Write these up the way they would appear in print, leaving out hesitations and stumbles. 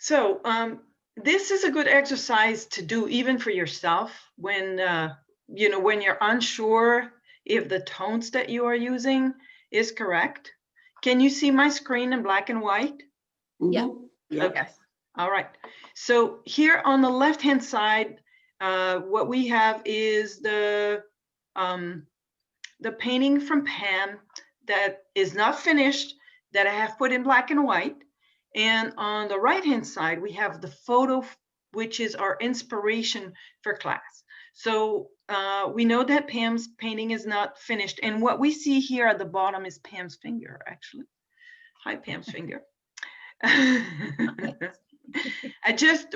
So this is a good exercise to do even for yourself when when you're unsure if the tones that you are using is correct. Can you see my screen in black and white? Yeah. Yeah. Okay. All right. So here on the left-hand side, what we have is the painting from Pam that is not finished, that I have put in black and white. And on the right-hand side, we have the photo, which is our inspiration for class. So we know that Pam's painting is not finished. And what we see here at the bottom is Pam's finger, actually. Hi, Pam's finger.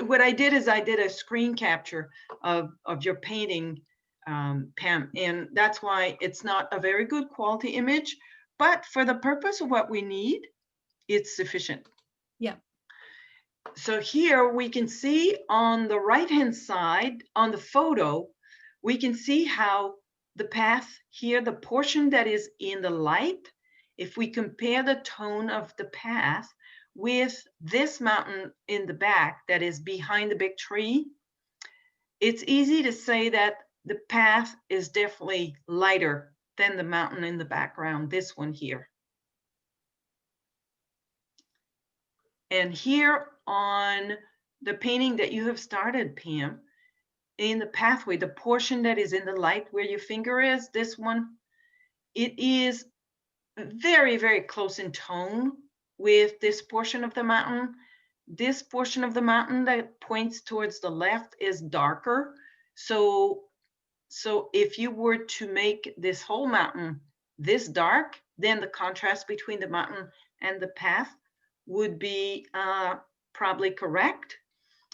What I did is I did a screen capture of your painting, Pam, and that's why it's not a very good quality image, but for the purpose of what we need, it's sufficient. Yeah. So here we can see on the right-hand side, on the photo, we can see how the path here, the portion that is in the light, if we compare the tone of the path with this mountain in the back that is behind the big tree, it's easy to say that the path is definitely lighter than the mountain in the background, this one here. And here on the painting that you have started, Pam, in the pathway, the portion that is in the light where your finger is, this one, it is very, very close in tone with this portion of the mountain. This portion of the mountain that points towards the left is darker. So if you were to make this whole mountain this dark, then the contrast between the mountain and the path would be probably correct.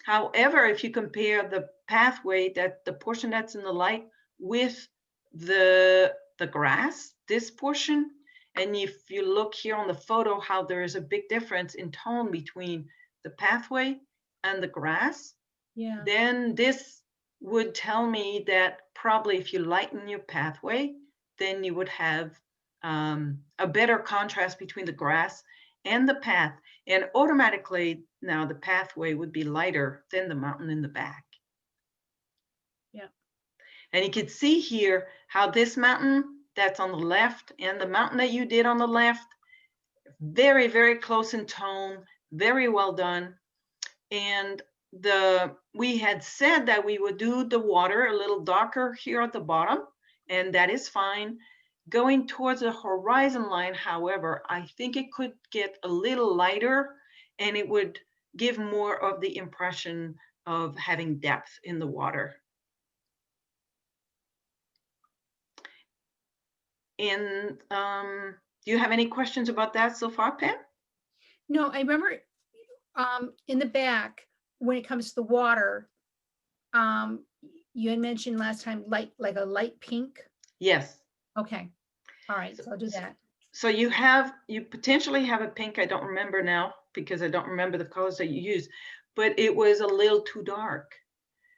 However, if you compare the pathway, that the portion that's in the light with the grass, this portion, and if you look here on the photo, how there is a big difference in tone between the pathway and the grass, Yeah. then this would tell me that probably if you lighten your pathway, then you would have a better contrast between the grass and the path. And automatically now the pathway would be lighter than the mountain in the back. Yeah. And you can see here how this mountain that's on the left and the mountain that you did on the left, very, very close in tone, very well done. And we had said that we would do the water a little darker here at the bottom, and that is fine. Going towards the horizon line, however, I think it could get a little lighter and it would give more of the impression of having depth in the water. And do you have any questions about that so far, Pam? No, I remember in the back, when it comes to the water, you had mentioned last time like a light pink. Yes. Okay. All right, so I'll do that. So you potentially have a pink. I don't remember now because I don't remember the colors that you used, but it was a little too dark.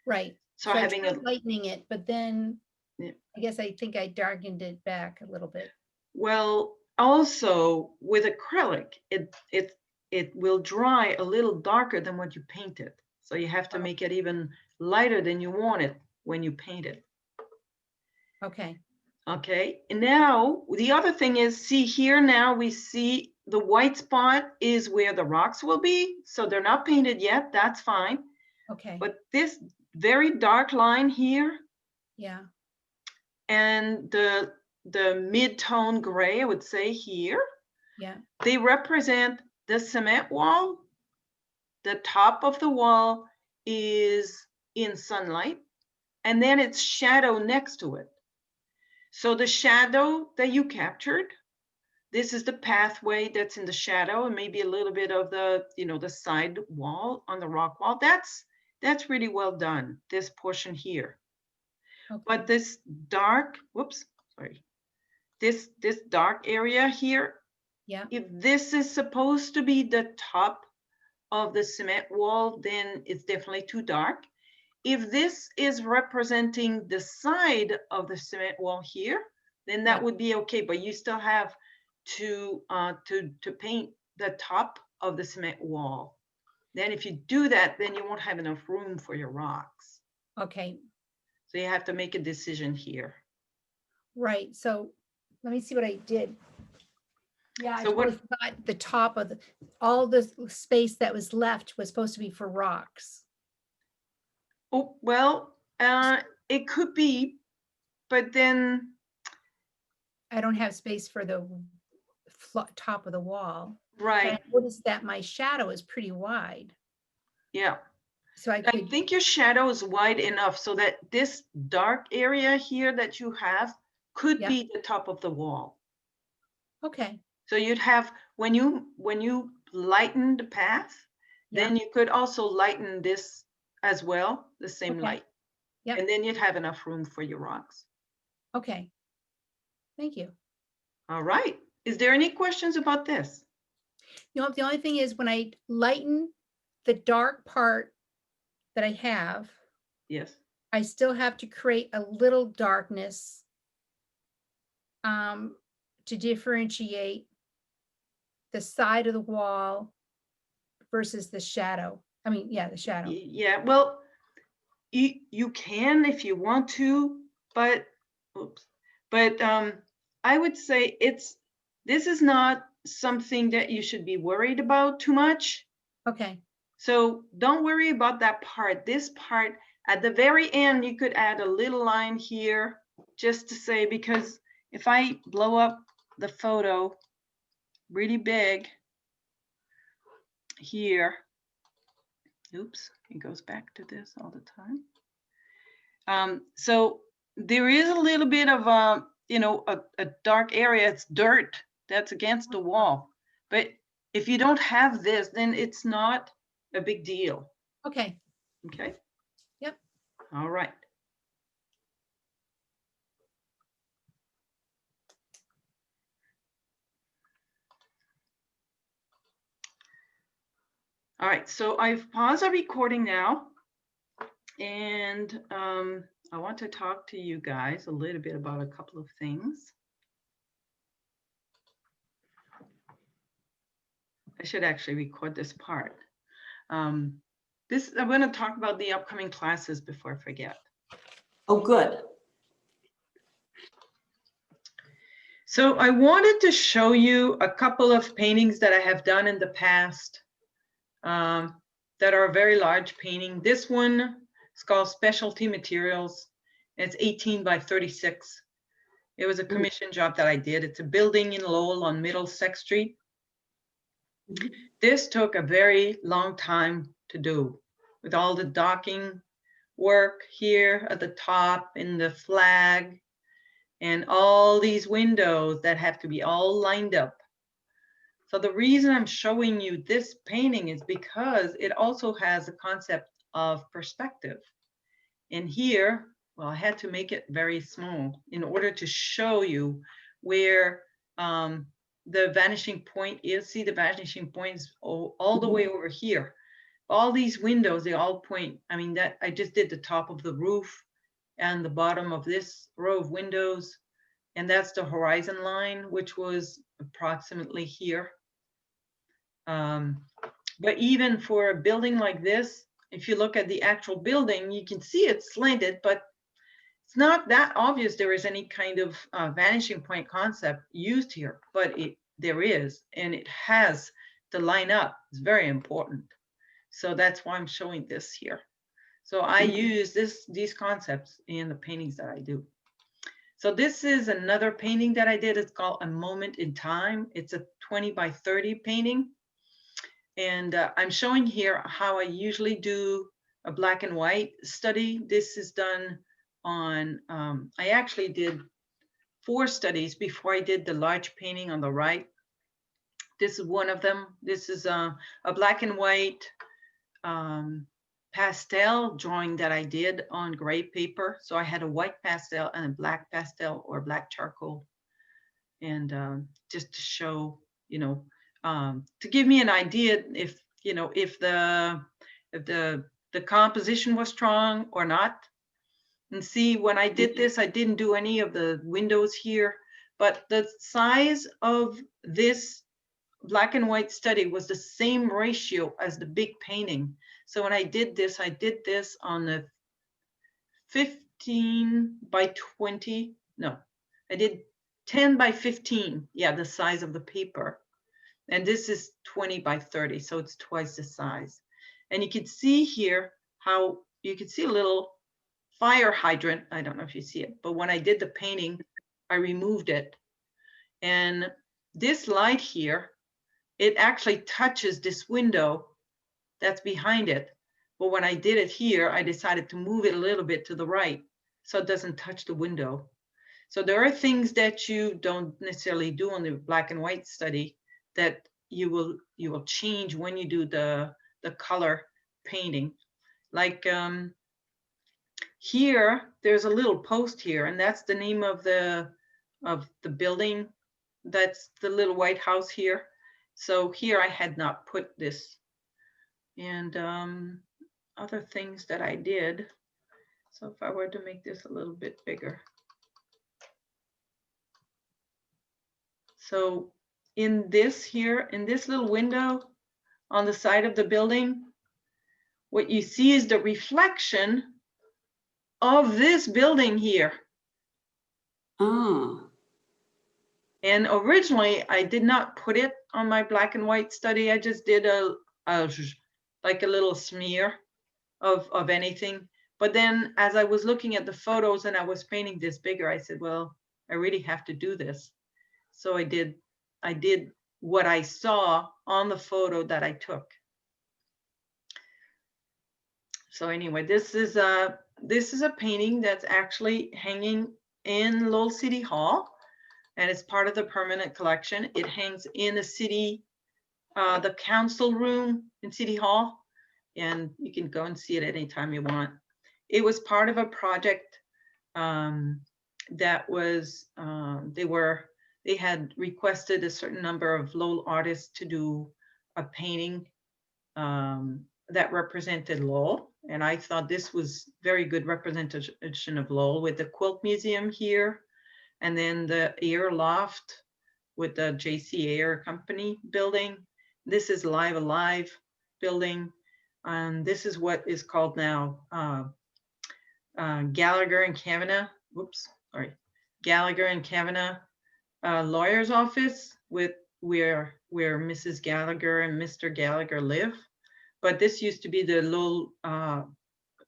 Right. So I having tried lightening it, but then Yeah. I guess I think I darkened it back a little bit. Well, also with acrylic, it will dry a little darker than what you painted. So you have to make it even lighter than you want it when you paint it. Okay. Okay, and now the other thing is, see here now we see the white spot is where the rocks will be. So they're not painted yet, that's fine. Okay. But this very dark line here, Yeah. and the mid-tone gray, I would say here, Yeah. they represent the cement wall. The top of the wall is in sunlight, and then it's shadow next to it. So the shadow that you captured, this is the pathway that's in the shadow, and maybe a little bit of the, the side wall on the rock wall. That's really well done, this portion here. Okay. But this dark, this dark area here, Yeah. if this is supposed to be the top of the cement wall, then it's definitely too dark. If this is representing the side of the cement wall here, then that would be okay, but you still have to paint the top of the cement wall. Then if you do that, then you won't have enough room for your rocks. Okay, So you have to make a decision here. right. So let me see what I did. Yeah, I So what- totally forgot the top of all the space that was left was supposed to be for rocks. Oh, well, it could be, but then, I don't have space for the top of the wall. But I right, noticed that my shadow is pretty wide. yeah. So I I could, think your shadow is wide enough so that this dark area here that you have could yeah, be the top of the wall. okay, So you'd have, when you lighten the path, yeah, then you could also lighten this as well, the same okay, light. yep. And then you'd have enough room for your rocks. okay. Thank you. All right. Is there any questions about this? The only thing is when I lighten the dark part that I have, Yes. I still have to create a little darkness to differentiate the side of the wall versus the shadow. I mean, yeah, the shadow. Yeah, well, you can if you want to, but oops. But I would say this is not something that you should be worried about too much. Okay, So don't worry about that part. This part at the very end, you could add a little line here just to say, because if I blow up the photo really big here, oops, it goes back to this all the time. So there is a little bit of a dark area. It's dirt that's against the wall. But if you don't have this, then it's not a big deal. okay, Okay. yep. All right. All right, so I've paused the recording now, and I want to talk to you guys a little bit about a couple of things. I should actually record this part. I'm going to talk about the upcoming classes before I forget. Oh, good. So I wanted to show you a couple of paintings that I have done in the past that are a very large painting. This one is called Specialty Materials. It's 18 by 36. It was a commission job that I did. It's a building in Lowell on Middlesex Street. This took a very long time to do with all the docking work here at the top and the flag and all these windows that have to be all lined up. So the reason I'm showing you this painting is because it also has a concept of perspective. And here, well, I had to make it very small in order to show you where the vanishing point is. See, the vanishing point is all the way over here. All these windows, they all point, I mean, that I just did the top of the roof and the bottom of this row of windows. And that's the horizon line, which was approximately here. But even for a building like this, if you look at the actual building, you can see it's slanted, but it's not that obvious there is any kind of vanishing point concept used here, but there is, and it has to line up. It's very important. So that's why I'm showing this here. So I use these concepts in the paintings that I do. So this is another painting that I did. It's called A Moment in Time. It's a 20 by 30 painting. And I'm showing here how I usually do a black and white study. This is done on, I actually did 4 studies before I did the large painting on the right. This is one of them. This is a black and white pastel drawing that I did on gray paper. So I had a white pastel and a black pastel or black charcoal. And just to show, to give me an idea if, if the composition was strong or not. And see, when I did this, I didn't do any of the windows here, but the size of this black and white study was the same ratio as the big painting. So when I did this on the 15 by 20, no, I did 10 by 15, yeah, the size of the paper. And this is 20 by 30, so it's twice the size. And you can see here how you can see a little fire hydrant. I don't know if you see it, but when I did the painting, I removed it. And this light here, it actually touches this window that's behind it. But when I did it here, I decided to move it a little bit to the right so it doesn't touch the window. So there are things that you don't necessarily do on the black and white study that you will change when you do the color painting. Like here, there's a little post here, and that's the name of the building. That's the little white house here. So here I had not put this. And other things that I did. So if I were to make this a little bit bigger. So in this here, in this little window on the side of the building, what you see is the reflection of this building here. Ah. And originally I did not put it on my black and white study. I just did like a little smear of anything. But then as I was looking at the photos and I was painting this bigger, I said, well, I really have to do this. So I did what I saw on the photo that I took. So anyway, this is a painting that's actually hanging in Lowell City Hall, and it's part of the permanent collection. It hangs in the city, the council room in City Hall, and you can go and see it anytime you want. It was part of a project that was, they had requested a certain number of Lowell artists to do a painting that represented Lowell. And I thought this was very good representation of Lowell, with the Quilt Museum here, and then the Air Loft with the J.C. Ayer Company building. This is Live Alive building. And this is what is called now Gallagher and Kavanagh, Gallagher and Kavanagh lawyer's office, with where Mrs. Gallagher and Mr. Gallagher live. But this used to be the Lowell,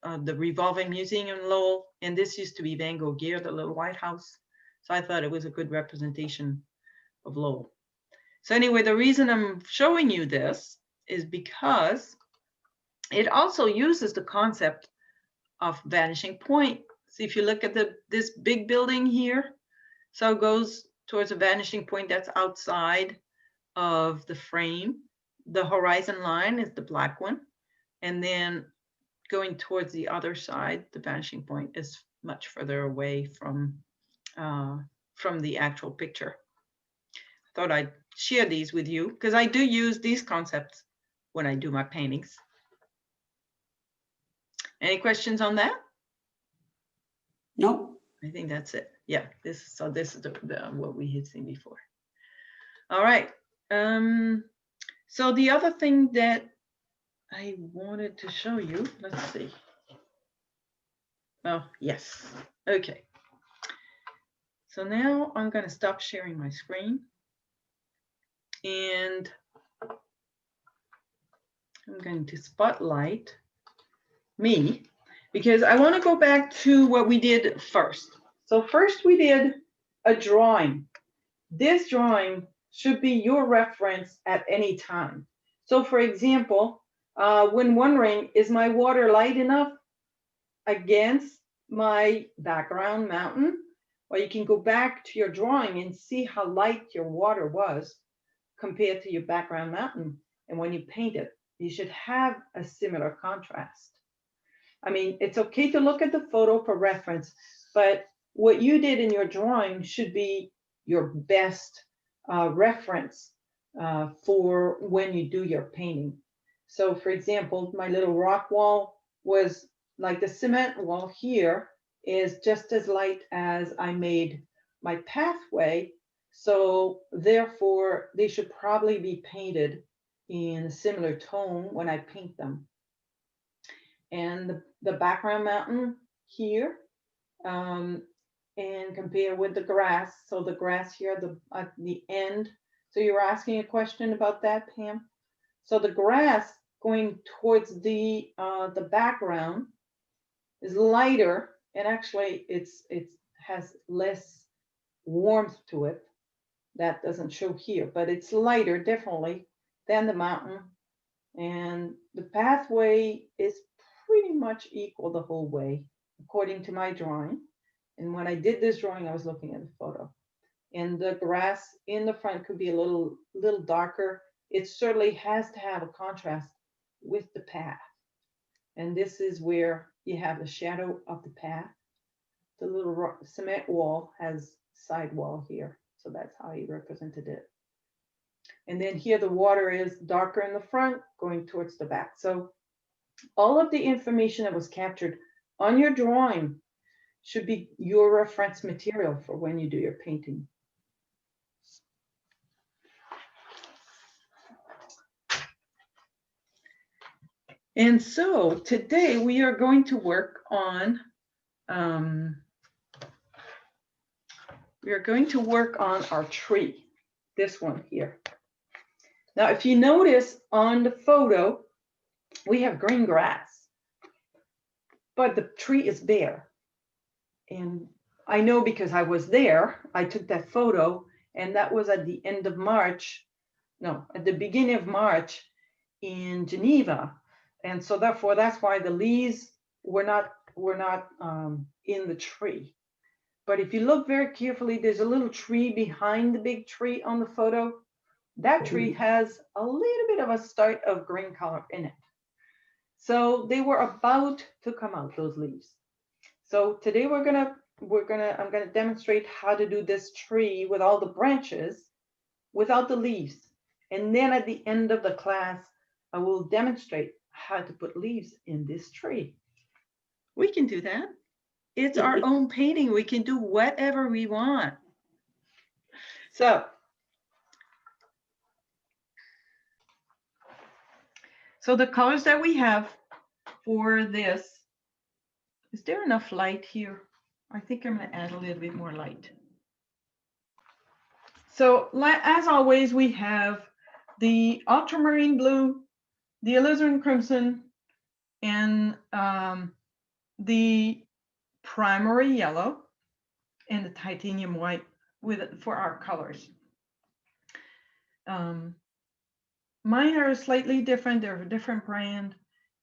the revolving museum in Lowell, and this used to be Van Gogh Gear, the little White House. So I thought it was a good representation of Lowell. So anyway, the reason I'm showing you this is because it also uses the concept of vanishing point. So if you look at this big building here, so it goes towards a vanishing point that's outside of the frame. The horizon line is the black one. And then going towards the other side, the vanishing point is much further away from the actual picture. I thought I'd share these with you because I do use these concepts when I do my paintings. Any questions on that? No. I think that's it. Yeah, this is what we had seen before. All right. So the other thing that I wanted to show you, let's see. Oh, yes. Okay. So now I'm going to stop sharing my screen. And I'm going to spotlight me, because I want to go back to what we did first. So first we did a drawing. This drawing should be your reference at any time. So for example, when wondering, is my water light enough against my background mountain? Well, you can go back to your drawing and see how light your water was compared to your background mountain. And when you paint it, you should have a similar contrast. I mean, it's okay to look at the photo for reference, but what you did in your drawing should be your best reference for when you do your painting. So for example, my little rock wall was like the cement wall here is just as light as I made my pathway. So therefore, they should probably be painted in a similar tone when I paint them. And the background mountain here, and compare with the grass. So the grass here at the end. So you're asking a question about that, Pam? So the grass going towards the background is lighter, and actually it has less warmth to it. That doesn't show here, but it's lighter definitely than the mountain. And the pathway is pretty much equal the whole way, according to my drawing. And when I did this drawing, I was looking at the photo. And the grass in the front could be a little darker. It certainly has to have a contrast with the path. And this is where you have the shadow of the path. The little cement wall has sidewall here. So that's how he represented it. And then here the water is darker in the front going towards the back. So all of the information that was captured on your drawing should be your reference material for when you do your painting. And so today we are going to work on our tree, this one here. Now, if you notice on the photo, we have green grass, but the tree is bare. And I know because I was there, I took that photo, and that was at the end of March, no, at the beginning of March in Geneva. And so therefore, that's why the leaves were not in the tree. But if you look very carefully, there's a little tree behind the big tree on the photo. That tree has a little bit of a start of green color in it. So they were about to come out, those leaves. So today I'm gonna demonstrate how to do this tree with all the branches without the leaves. And then at the end of the class, I will demonstrate how to put leaves in this tree. We can do that. It's our own painting. We can do whatever we want. So the colors that we have for this, is there enough light here? I think I'm going to add a little bit more light. So as always, we have the ultramarine blue, the alizarin crimson, and the primary yellow, and the titanium white for our colors. Mine are slightly different. They're a different brand.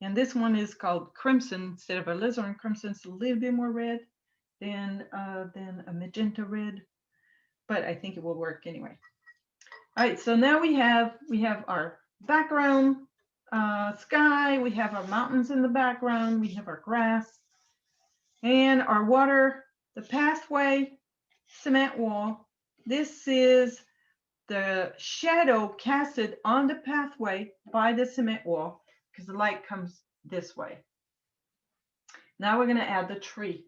And this one is called crimson instead of alizarin crimson. It's a little bit more red than a magenta red, but I think it will work anyway. All right, so now we have our background sky. We have our mountains in the background. We have our grass and our water, the pathway, cement wall. This is the shadow casted on the pathway by the cement wall because the light comes this way. Now we're going to add the tree.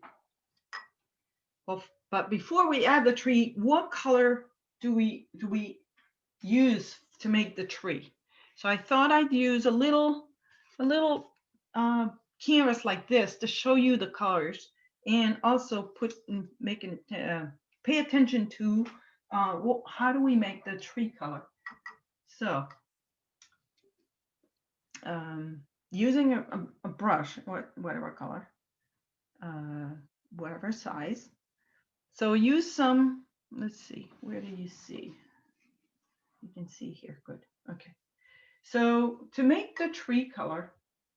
Well, but before we add the tree, what color do we use to make the tree? So I thought I'd use a little canvas like this to show you the colors, and also pay attention to how do we make the tree color. So using a brush, whatever color, whatever size. So use some, let's see, where do you see? You can see here, good, okay. So to make the tree color,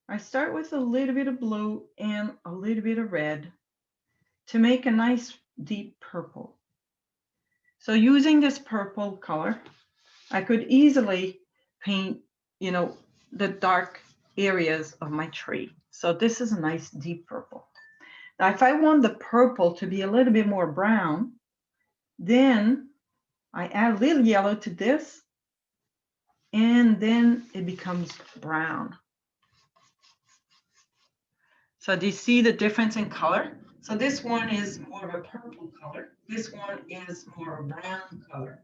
I start with a little bit of blue and a little bit of red to make a nice deep purple. So using this purple color, I could easily paint, the dark areas of my tree. So this is a nice deep purple. Now, if I want the purple to be a little bit more brown, then I add a little yellow to this, and then it becomes brown. So do you see the difference in color? So this one is more of a purple color. This one is more of a brown color.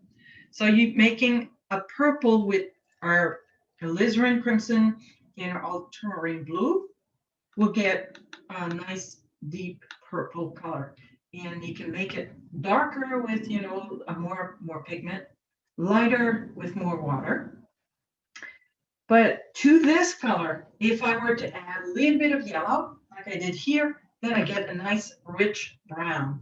So you're making a purple with our alizarin crimson and our ultramarine blue. We'll get a nice deep purple color. And you can make it darker with, you know, a more pigment, lighter with more water. But to this color, if I were to add a little bit of yellow, like I did here, then I get a nice rich brown.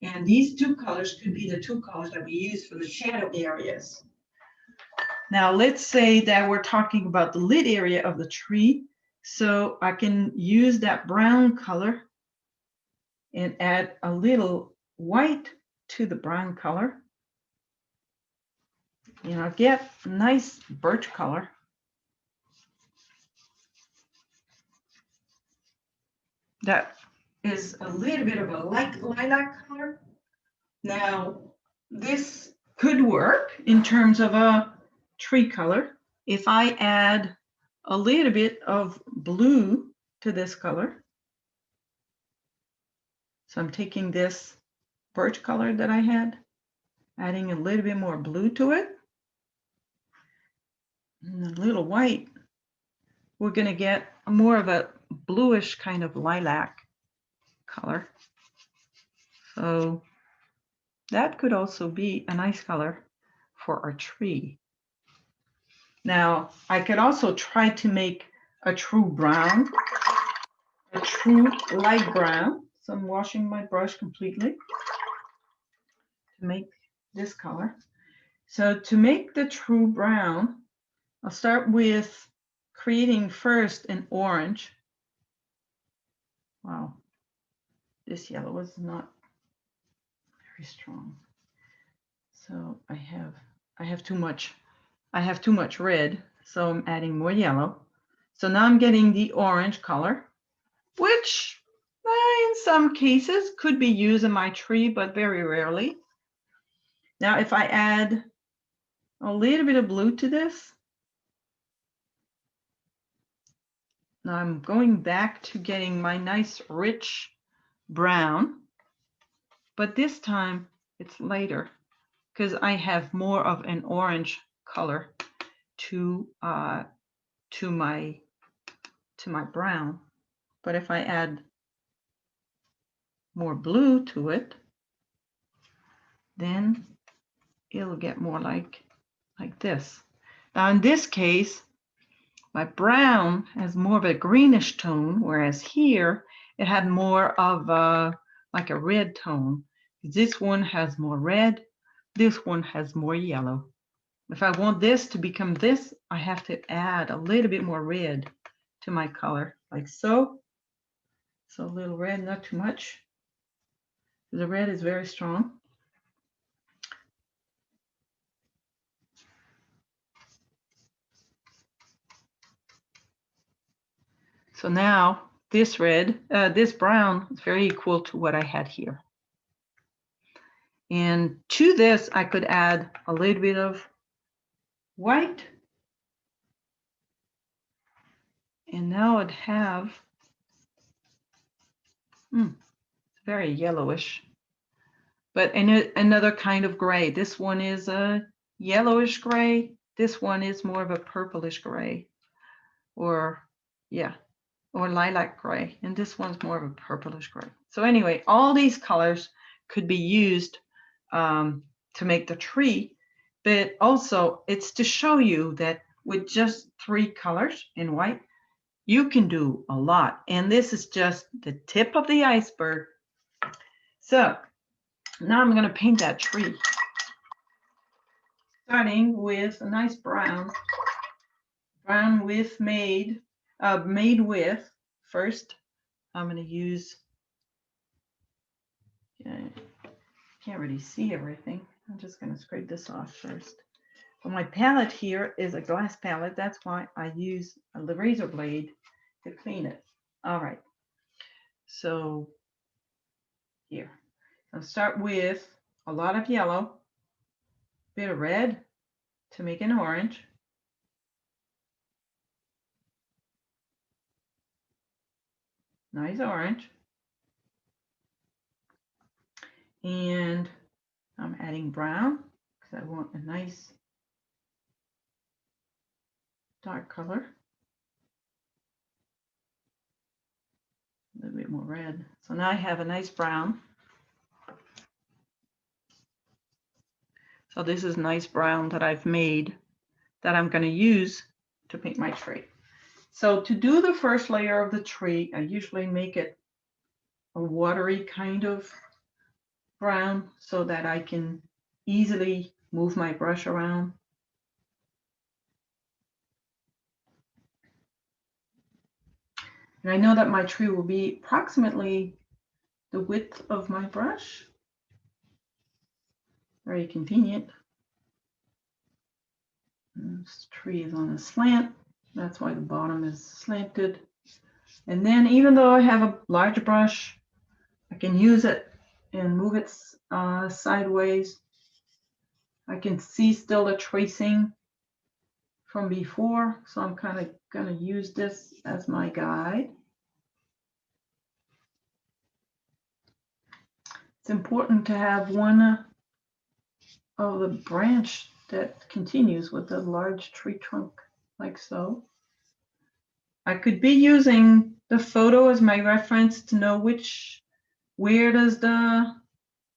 And these two colors could be the two colors that we use for the shadow areas. Now let's say that we're talking about the lid area of the tree. So I can use that brown color and add a little white to the brown color. And I'll get a nice birch color. That is a little bit of a light lilac color. Now, this could work in terms of a tree color. If I add a little bit of blue to this color, so I'm taking this birch color that I had, adding a little bit more blue to it, and a little white, we're going to get more of a bluish kind of lilac color. So that could also be a nice color for our tree. Now, I could also try to make a true brown, a true light brown. So I'm washing my brush completely to make this color. So to make the true brown, I'll start with creating first an orange. Wow, this yellow was not very strong. So I have too much red, so I'm adding more yellow. So now I'm getting the orange color, which in some cases could be used in my tree, but very rarely. Now, if I add a little bit of blue to this, now I'm going back to getting my nice rich brown, but this time it's lighter because I have more of an orange color to my brown. But if I add more blue to it, then it'll get more like this. Now in this case, my brown has more of a greenish tone, whereas here it had more of like a red tone. This one has more red, this one has more yellow. If I want this to become this, I have to add a little bit more red to my color, like so. So a little red, not too much. The red is very strong. So now this red, this brown is very equal to what I had here. And to this, I could add a little bit of white. And now I'd have very yellowish, but another kind of gray. This one is a yellowish gray. This one is more of a purplish gray, or lilac gray. And this one's more of a purplish gray. So anyway, all these colors could be used to make the tree, but also it's to show you that with just 3 colors in white, you can do a lot. And this is just the tip of the iceberg. So now I'm going to paint that tree, starting with a nice brown with made with. First, I'm going to use, can't really see everything. I'm just going to scrape this off first. But my palette here is a glass palette. That's why I use a razor blade to clean it. All right. So here, I'll start with a lot of yellow, bit of red to make an orange. Nice orange. And I'm adding brown because I want a nice dark color. A little bit more red. So now I have a nice brown. So this is nice brown that I've made that I'm going to use to paint my tree. So to do the first layer of the tree, I usually make it a watery kind of brown so that I can easily move my brush around. And I know that my tree will be approximately the width of my brush. Very convenient. This tree is on a slant. That's why the bottom is slanted. And then even though I have a large brush, I can use it and move it sideways. I can see still the tracing from before, so I'm kind of going to use this as my guide. It's important to have one of the branch that continues with the large tree trunk, like so. I could be using the photo as my reference to know where does the,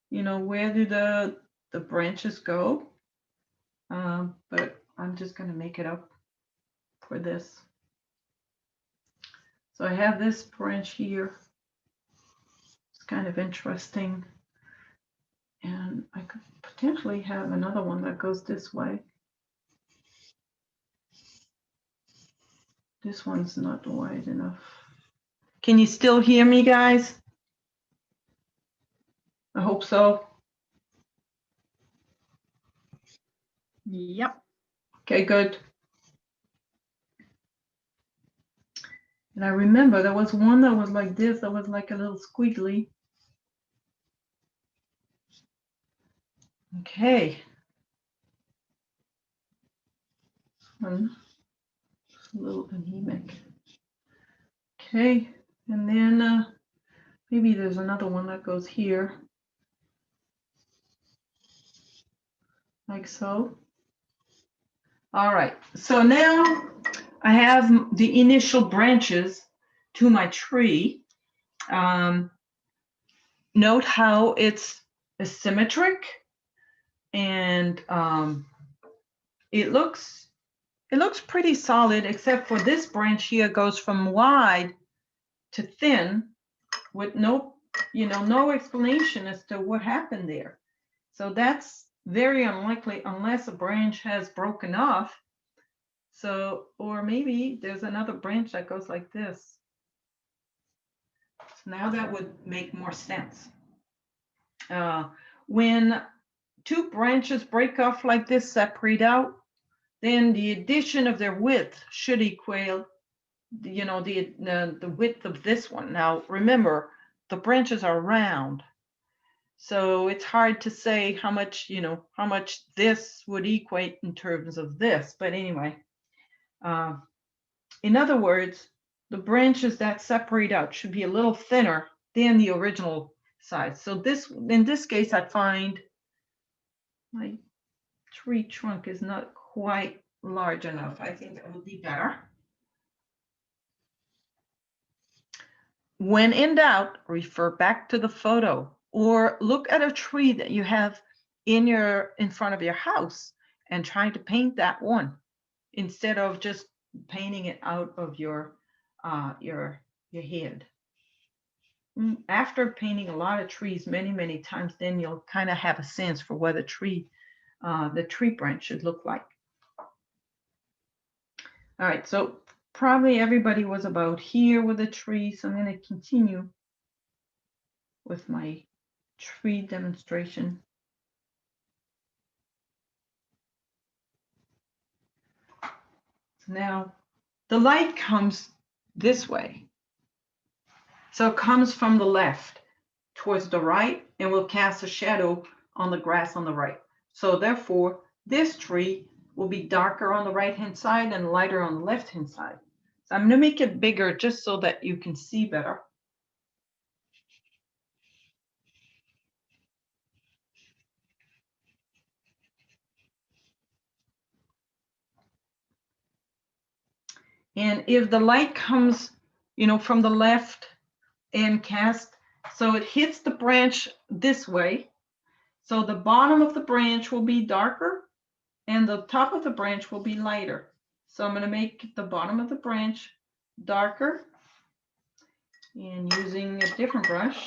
where do the branches go? But I'm just going to make it up for this. So I have this branch here. It's kind of interesting. And I could potentially have another one that goes this way. This one's not wide enough. Can you still hear me, guys? I hope so. Yep. Okay, good. And I remember there was one that was like this, that was like a little squiggly. Okay. One a little anemic. Okay, and then maybe there's another one that goes here. Like so. All right, so now I have the initial branches to my tree. Note how it's symmetric, and it looks pretty solid, except for this branch here goes from wide to thin with no explanation as to what happened there. So that's very unlikely unless a branch has broken off. So, or maybe there's another branch that goes like this. So now that would make more sense. When two branches break off like this, separate out, then the addition of their width should equal, the width of this one. Now, remember, the branches are round. So it's hard to say how much this would equate in terms of this. But anyway, in other words, the branches that separate out should be a little thinner than the original size. So in this case, I find my tree trunk is not quite large enough. I think it would be better. When in doubt, refer back to the photo or look at a tree that you have in front of your house and try to paint that one instead of just painting it out of your head. After painting a lot of trees many times, then you'll kind of have a sense for what the tree branch should look like. All right, so probably everybody was about here with the tree, so I'm going to continue with my tree demonstration. So now the light comes this way. So it comes from the left towards the right and will cast a shadow on the grass on the right. So therefore, this tree will be darker on the right-hand side and lighter on the left-hand side. So I'm going to make it bigger just so that you can see better. And if the light comes, you know, from the left and cast, so it hits the branch this way. So the bottom of the branch will be darker and the top of the branch will be lighter. So I'm going to make the bottom of the branch darker, and using a different brush,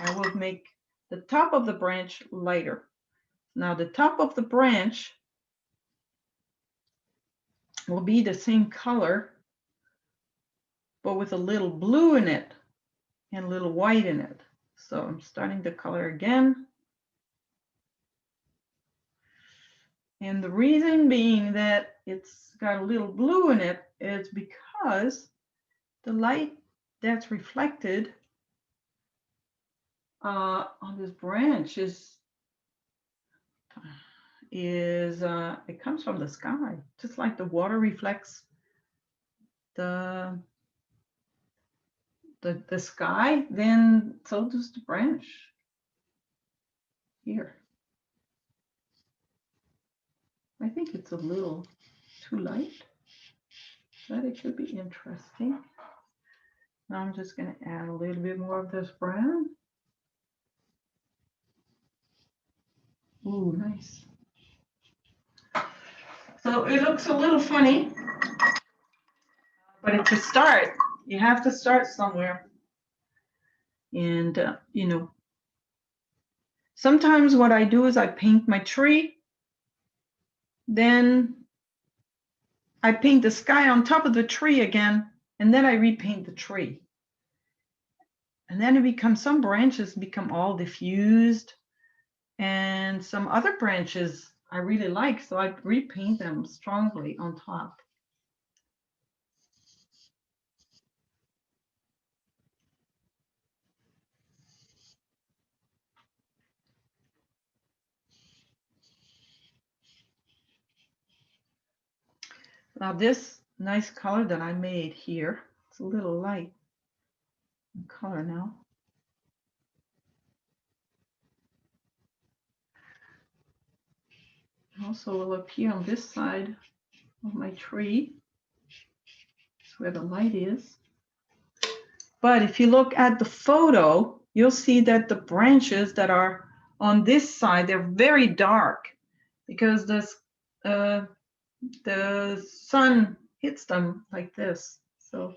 I will make the top of the branch lighter. Now the top of the branch will be the same color, but with a little blue in it and a little white in it. So I'm starting the color again. And the reason being that it's got a little blue in it is because the light that's reflected on this branch is it comes from the sky, just like the water reflects the sky, then so does the branch here. I think it's a little too light, but it could be interesting. Now I'm just going to add a little bit more of this brown. Ooh, nice. So it looks a little funny, but it's a start. You have to start somewhere. And, you know, sometimes what I do is I paint my tree, then I paint the sky on top of the tree again, and then I repaint the tree. And then it becomes, some branches become all diffused, and some other branches I really like, so I repaint them strongly on top. Now this nice color that I made here, it's a little light in color now. Also will appear on this side of my tree. That's where the light is. But if you look at the photo, you'll see that the branches that are on this side, they're very dark because this, the sun hits them like this. So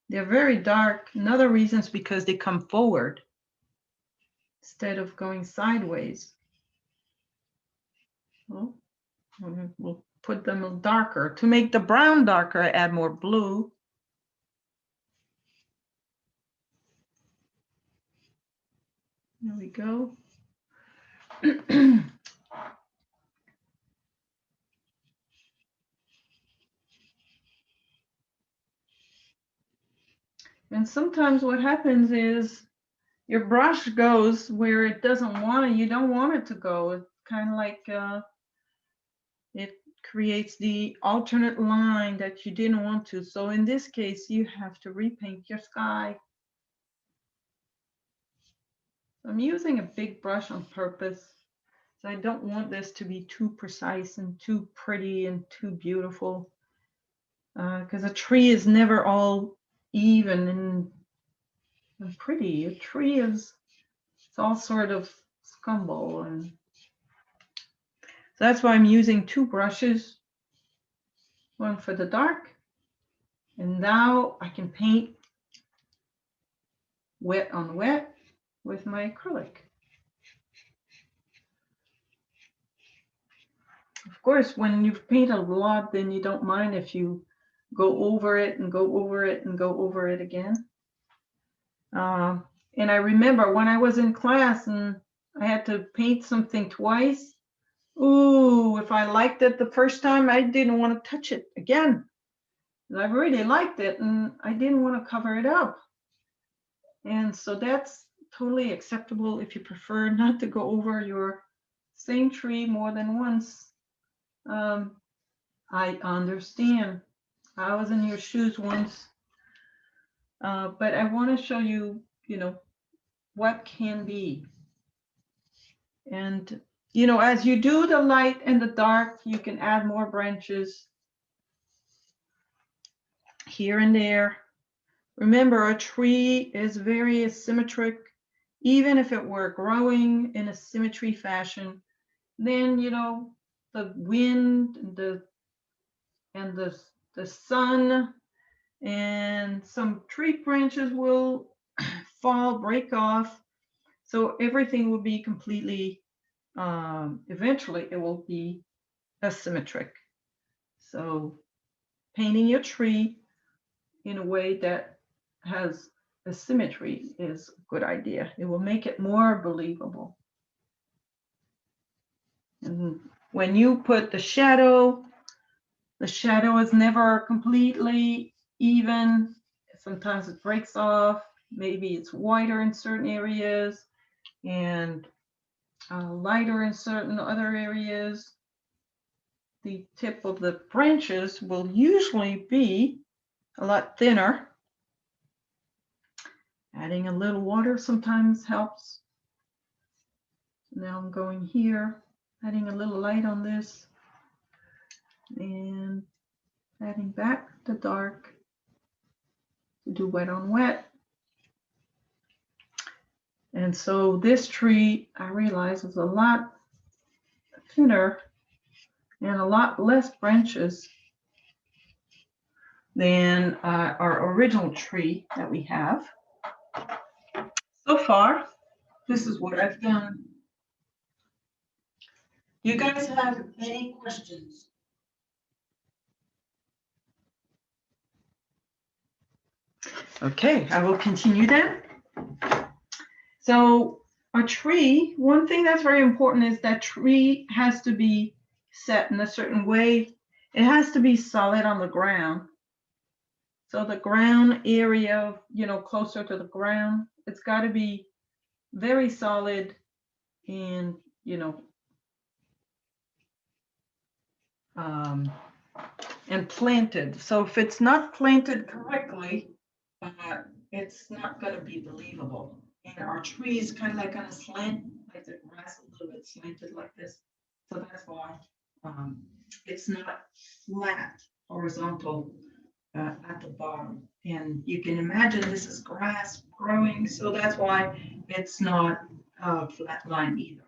they're very dark. Another reason is because they come forward instead of going sideways. Well, we'll put them darker. To make the brown darker, I add more blue. There we go. And sometimes what happens is your brush goes where it doesn't want to, you don't want it to go. It's kind of like it creates the alternate line that you didn't want to. So in this case, you have to repaint your sky. I'm using a big brush on purpose. So I don't want this to be too precise and too pretty and too beautiful. Because a tree is never all even and pretty. A tree is, it's all sort of scumble, and so that's why I'm using two brushes, one for the dark, and now I can paint wet on wet with my acrylic. Of course, when you paint a lot, then you don't mind if you go over it and go over it and go over it again. And I remember when I was in class and I had to paint something twice. Ooh, if I liked it the first time, I didn't want to touch it again. I really liked it and I didn't want to cover it up. And so that's totally acceptable if you prefer not to go over your same tree more than once. I understand. I was in your shoes once. But I want to show you, you know, what can be. And, you know, as you do the light and the dark, you can add more branches. here and there. Remember, a tree is very asymmetric. Even if it were growing in a symmetry fashion, then, you know, the wind, and the sun and some tree branches will fall, break off. So everything will be completely, eventually it will be asymmetric. So painting your tree in a way that has a symmetry is a good idea. It will make it more believable. And when you put the shadow is never completely even. Sometimes it breaks off. Maybe it's whiter in certain areas and lighter in certain other areas. The tip of the branches will usually be a lot thinner. Adding a little water sometimes helps. Now I'm going here, adding a little light on this and adding back the dark to do wet on wet. And so this tree, I realize, is a lot thinner and a lot less branches than our original tree that we have. So far, this is what I've done. You guys have any questions? Okay, I will continue then. So a tree, one thing that's very important is that tree has to be set in a certain way. It has to be solid on the ground. So the ground area, you know, closer to the ground, it's got to be very solid and, you know, and planted. So if it's not planted correctly, it's not going to be believable. And our tree is kind of like on a slant, like the grass a little bit slanted like this. So that's why it's not flat, horizontal at the bottom. And you can imagine this is grass growing, so that's why it's not a flat line either.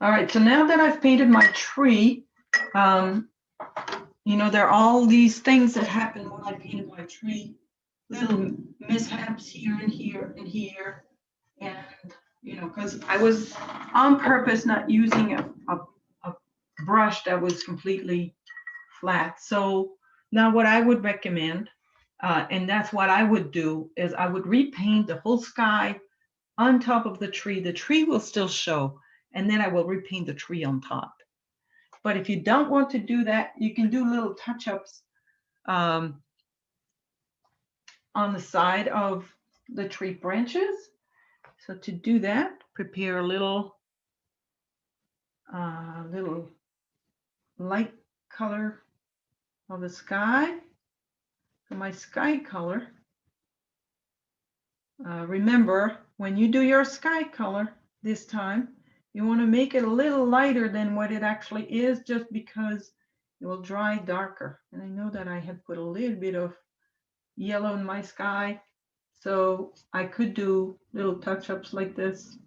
All right, so now that I've painted my tree, you know, there are all these things that happen when I painted my tree, little mishaps here and here and here. And, you know, because I was on purpose not using a brush that was completely flat. So now what I would recommend, and that's what I would do, is I would repaint the whole sky on top of the tree. The tree will still show, and then I will repaint the tree on top. But if you don't want to do that, you can do little touch-ups on the side of the tree branches. So to do that, prepare a little light color of the sky. For my sky color, remember, when you do your sky color this time, you want to make it a little lighter than what it actually is, just because it will dry darker. And I know that I had put a little bit of yellow in my sky, so I could do little touch-ups like this.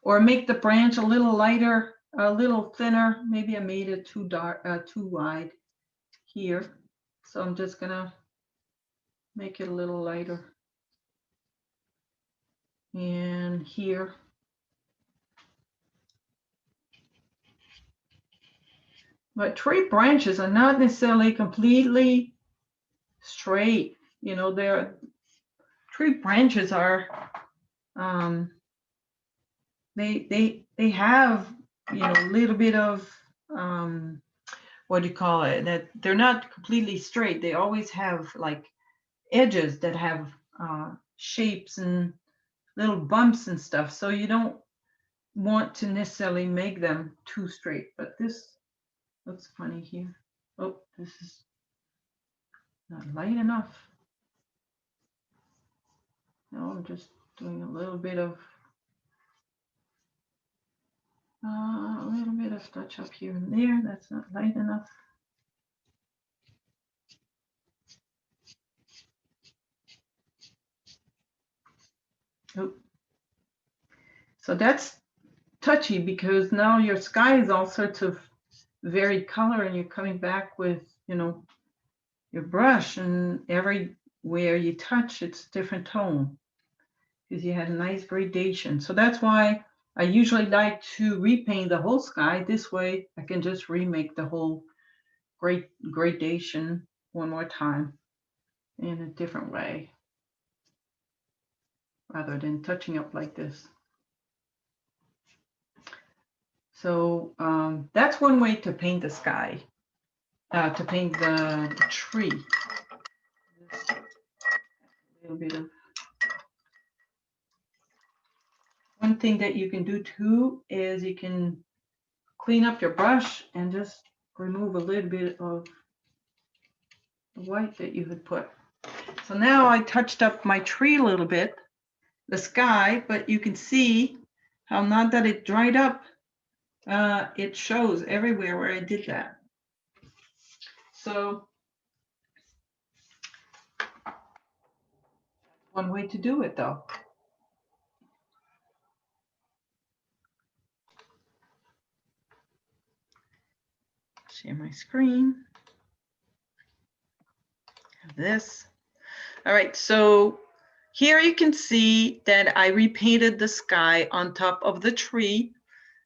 Or make the branch a little lighter, a little thinner. Maybe I made it too dark, too wide here. So I'm just gonna make it a little lighter. And here. But tree branches are not necessarily completely straight. You know, tree branches are, they have, you know, a little bit of, what do you call it? That they're not completely straight. They always have like edges that have shapes and little bumps and stuff. So you don't want to necessarily make them too straight. But this looks funny here. Oh, this is not light enough. No, I'm just doing a little bit of A little bit of touch up here and there. That's not light enough. Oh. So that's touchy because now your sky is all sorts of varied color and you're coming back with, you know, your brush, and everywhere you touch, it's different tone because you had a nice gradation. So that's why I usually like to repaint the whole sky. This way I can just remake the whole gradation one more time in a different way rather than touching up like this. So that's one way to paint the sky, to paint the tree. A little bit of. One thing that you can do too is you can clean up your brush and just remove a little bit of the white that you had put. So now I touched up my tree a little bit, the sky, but you can see how now that it dried up, it shows everywhere where I did that. So one way to do it though. Share my screen. Have this. All right, so here you can see that I repainted the sky on top of the tree.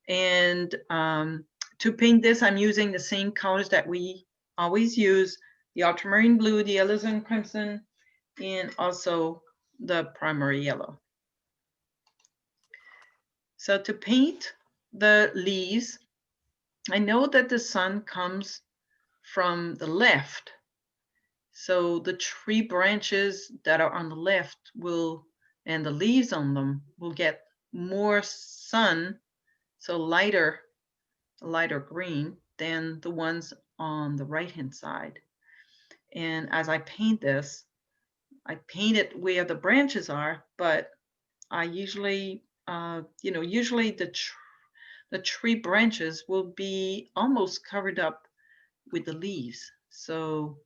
And to paint this, I'm using the same colors that we always use, the ultramarine blue, the alizarin crimson, and also the primary yellow. So to paint the leaves, I know that the sun comes from the left. So the tree branches that are on the left will, and the leaves on them will get more sun, so lighter green than the ones on the right-hand side. And as I paint this, I paint it where the branches are, but I usually, usually the tree branches will be almost covered up with the leaves. So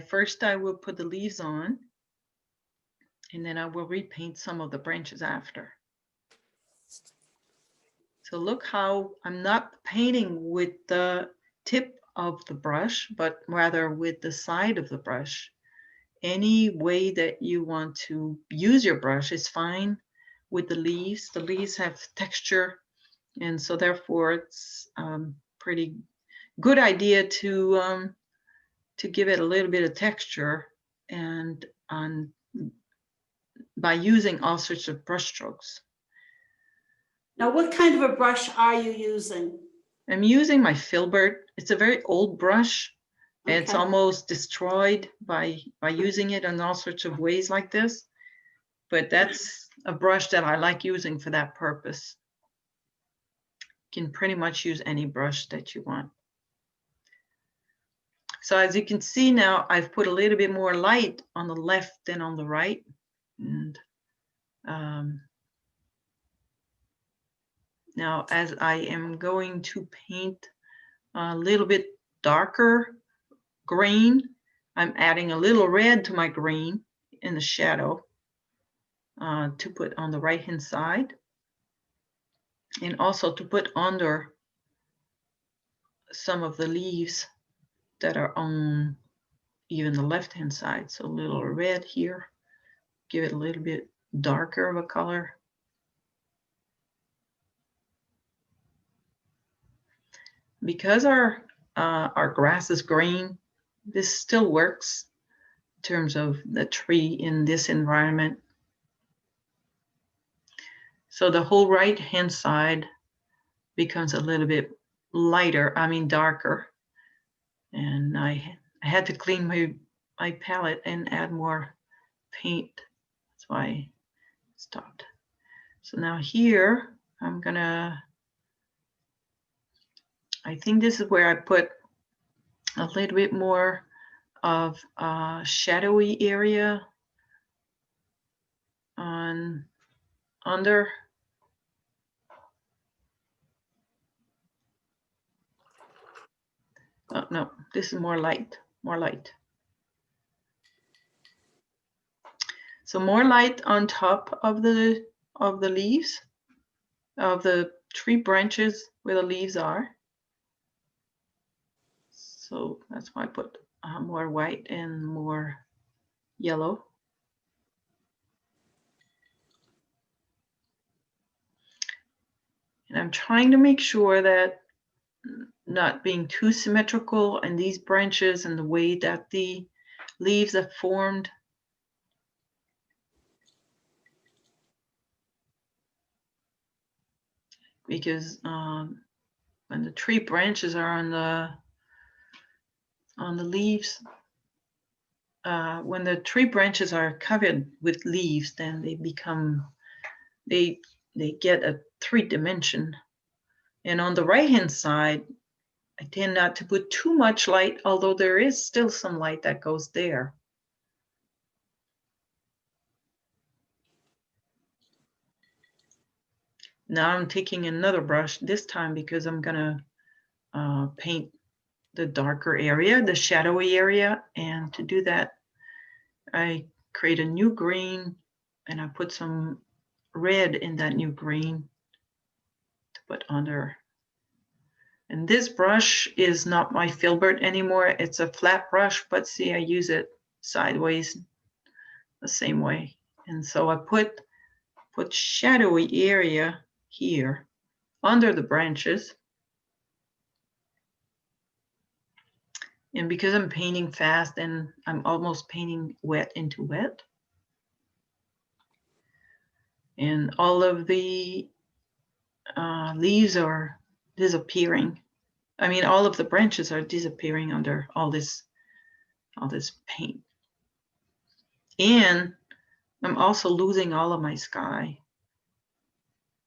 first I will put the leaves on, and then I will repaint some of the branches after. So look how I'm not painting with the tip of the brush, but rather with the side of the brush. Any way that you want to use your brush is fine with the leaves. The leaves have texture, and so therefore it's pretty good idea to give it a little bit of texture, and by using all sorts of brush strokes. Now, what kind of a brush are you using? I'm using my Filbert. It's a very old brush. Okay. It's almost destroyed by using it in all sorts of ways like this. But that's a brush that I like using for that purpose. You can pretty much use any brush that you want. So as you can see now, I've put a little bit more light on the left than on the right. And now as I am going to paint a little bit darker green, I'm adding a little red to my green in the shadow to put on the right hand side, and also to put under some of the leaves that are on even the left hand side. So a little red here, give it a little bit darker of a color. Because our grass is green, this still works in terms of the tree in this environment. So the whole right hand side becomes a little bit lighter, darker. And I had to clean my palette and add more paint. That's why I stopped. So now here, I think this is where I put a little bit more of a shadowy area under. no, this is more light, more light. So more light on top of the leaves, of the tree branches where the leaves are. So that's why I put more white and more yellow. And I'm trying to make sure that not being too symmetrical in these branches and the way that the leaves are formed. Because when the tree branches are on the leaves, when the tree branches are covered with leaves, then they become, they get a 3-dimension. And on the right hand side, I tend not to put too much light, although there is still some light that goes there. Now I'm taking another brush this time because I'm gonna paint the darker area, the shadowy area. And to do that, I create a new green and I put some red in that new green to put under. And this brush is not my filbert anymore. It's a flat brush, but see, I use it sideways the same way. And so I put shadowy area here under the branches. And because I'm painting fast and I'm almost painting wet into wet, and all of the leaves are disappearing. I mean, all of the branches are disappearing under all this paint. And I'm also losing all of my sky.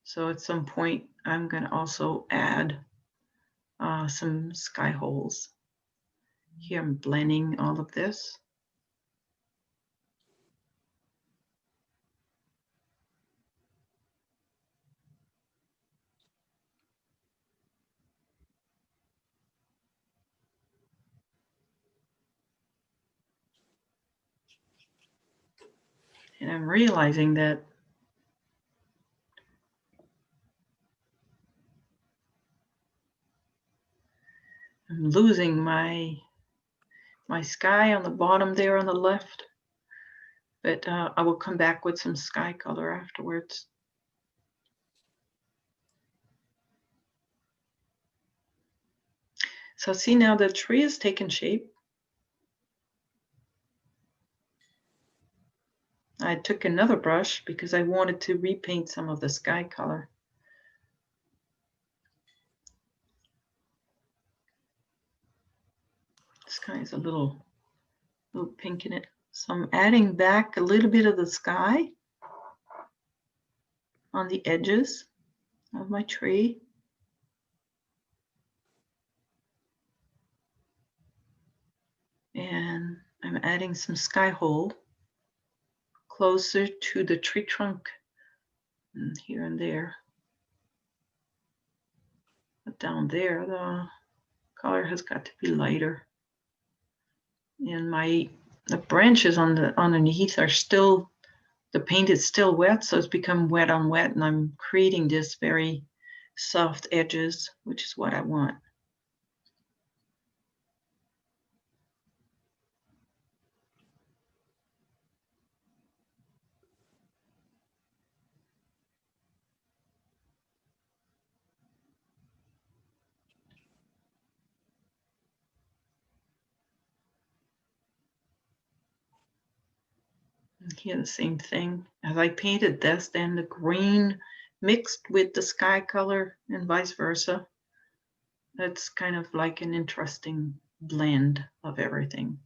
So at some point, I'm going to also add some sky holes. Here I'm blending all of this. And I'm realizing that I'm losing my sky on the bottom there on the left, but I will come back with some sky color afterwards. So see, now the tree has taken shape. I took another brush because I wanted to repaint some of the sky color. The sky is a little pink in it. So I'm adding back a little bit of the sky on the edges of my tree. And I'm adding some sky hole closer to the tree trunk and here and there. But down there, the color has got to be lighter. And the branches on the underneath are still, the paint is still wet, so it's become wet on wet, and I'm creating this very soft edges, which is what I want. And here the same thing. As I painted this, then the green mixed with the sky color and vice versa. That's kind of like an interesting blend of everything.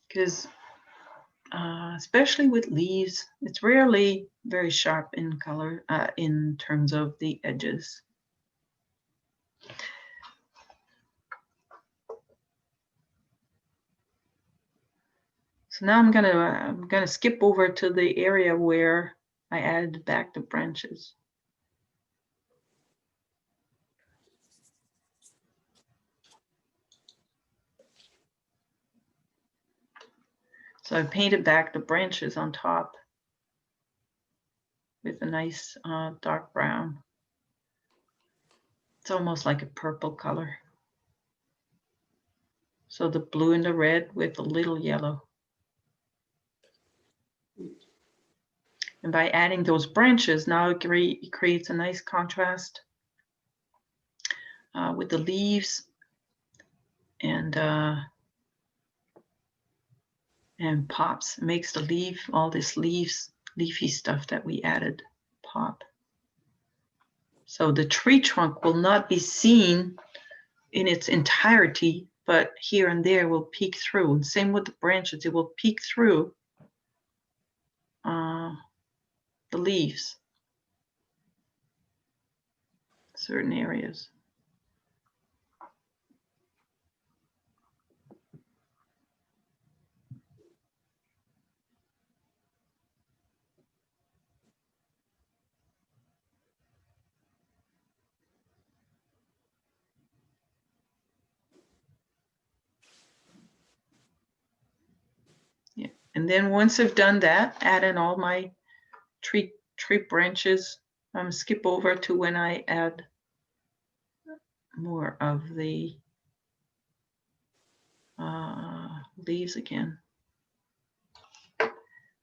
Because especially with leaves, it's rarely very sharp in color in terms of the edges. So now I'm gonna skip over to the area where I added back the branches. So I painted back the branches on top with a nice dark brown. It's almost like a purple color. So the blue and the red with a little yellow. And by adding those branches, now it creates a nice contrast with the leaves and pops. It makes the leaf, all this leafy stuff that we added, pop. So the tree trunk will not be seen in its entirety, but here and there will peek through. And same with the branches, it will peek through the leaves, certain areas. Yeah, and then once I've done that, add in all my tree branches. Skip over to when I add more of the leaves again.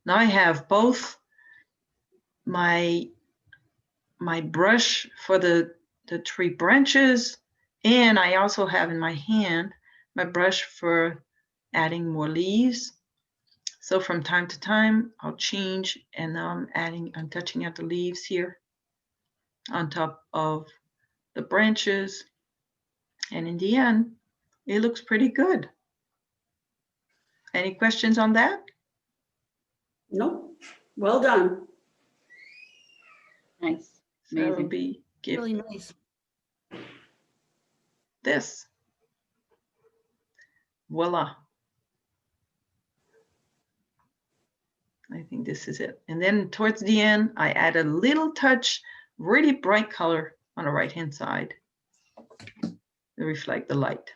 Now I have both my brush for the tree branches, and I also have in my hand my brush for adding more leaves. So from time to time I'll change, and now I'm touching out the leaves here on top of the branches, and in the end it looks pretty good. Any questions on that? Nope. Well done. Nice. So it'll Amazing. be Really nice. this. Voila. I think this is it. And then towards the end, I add a little touch, really bright color on the right-hand side to reflect the light.